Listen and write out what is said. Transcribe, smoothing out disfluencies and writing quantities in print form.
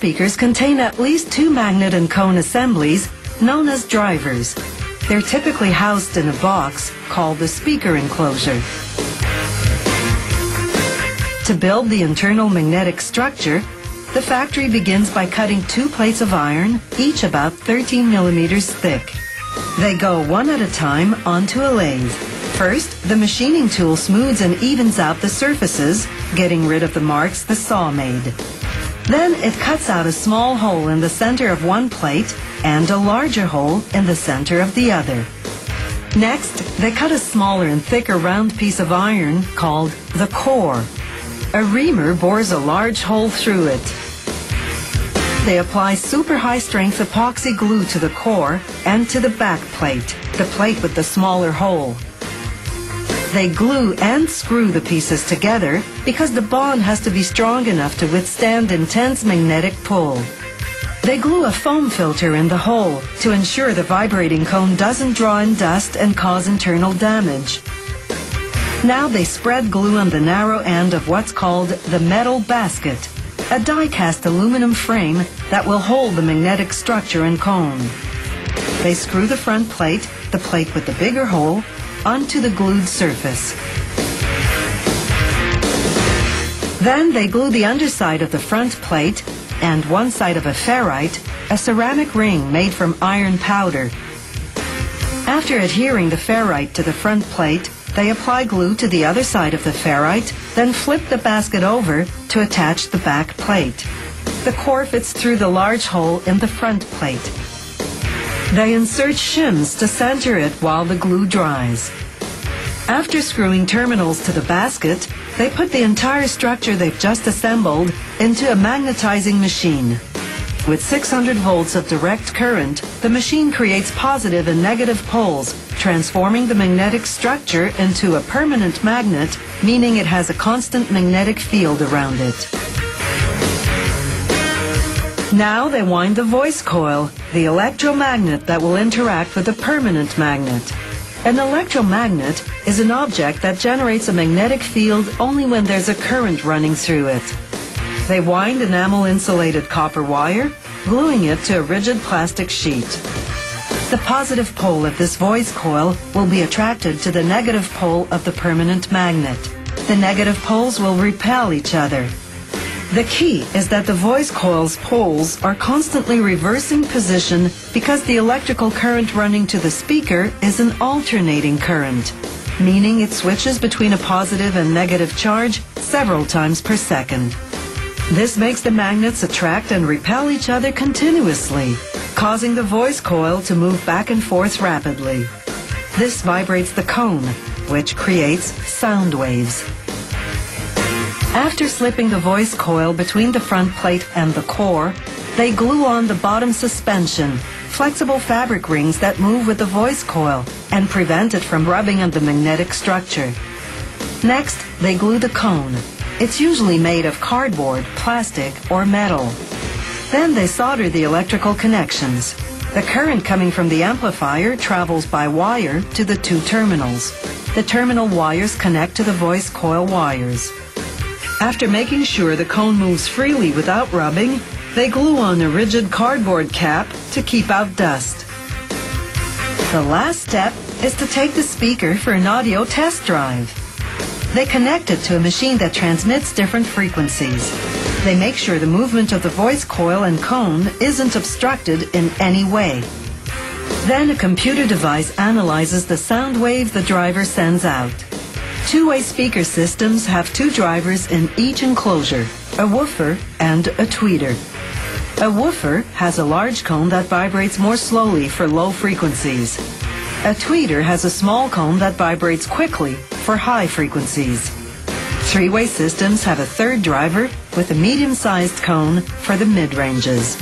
speakers contain at least two magnet and cone assemblies known as drivers. They're typically housed in a box called the speaker enclosure. To build the internal magnetic structure, the factory begins by cutting two plates of iron, each about 13 millimeters thick. They go one at a time onto a lathe. First, the machining tool smooths and evens out the surfaces, getting rid of the marks the saw made. Then it cuts out a small hole in the center of one plate and a larger hole in the center of the other. Next, they cut a smaller and thicker round piece of iron called the core. A reamer bores a large hole through it. They apply super high-strength epoxy glue to the core and to the back plate, the plate with the smaller hole. They glue and screw the pieces together because the bond has to be strong enough to withstand intense magnetic pull. They glue a foam filter in the hole to ensure the vibrating cone doesn't draw in dust and cause internal damage. Now they spread glue on the narrow end of what's called the metal basket, a die-cast aluminum frame that will hold the magnetic structure and cone. They screw the front plate, the plate with the bigger hole, onto the glued surface. Then they glue the underside of the front plate and one side of a ferrite, a ceramic ring made from iron powder. After adhering the ferrite to the front plate, they apply glue to the other side of the ferrite, then flip the basket over to attach the back plate. The core fits through the large hole in the front plate. They insert shims to center it while the glue dries. After screwing terminals to the basket, they put the entire structure they've just assembled into a magnetizing machine. With 600 volts of direct current, the machine creates positive and negative poles, transforming the magnetic structure into a permanent magnet, meaning it has a constant magnetic field around it. Now they wind the voice coil, the electromagnet that will interact with the permanent magnet. An electromagnet is an object that generates a magnetic field only when there's a current running through it. They wind enamel-insulated copper wire, gluing it to a rigid plastic sheet. The positive pole of this voice coil will be attracted to the negative pole of the permanent magnet. The negative poles will repel each other. The key is that the voice coil's poles are constantly reversing position because the electrical current running to the speaker is an alternating current, meaning it switches between a positive and negative charge several times per second. This makes the magnets attract and repel each other continuously, causing the voice coil to move back and forth rapidly. This vibrates the cone, which creates sound waves. After slipping the voice coil between the front plate and the core, they glue on the bottom suspension, flexible fabric rings that move with the voice coil and prevent it from rubbing on the magnetic structure. Next, they glue the cone. It's usually made of cardboard, plastic, or metal. Then they solder the electrical connections. The current coming from the amplifier travels by wire to the two terminals. The terminal wires connect to the voice coil wires. After making sure the cone moves freely without rubbing, they glue on a rigid cardboard cap to keep out dust. The last step is to take the speaker for an audio test drive. They connect it to a machine that transmits different frequencies. They make sure the movement of the voice coil and cone isn't obstructed in any way. Then a computer device analyzes the sound wave the driver sends out. Two-way speaker systems have two drivers in each enclosure, a woofer and a tweeter. A woofer has a large cone that vibrates more slowly for low frequencies. A tweeter has a small cone that vibrates quickly for high frequencies. Three-way systems have a third driver with a medium-sized cone for the mid-ranges.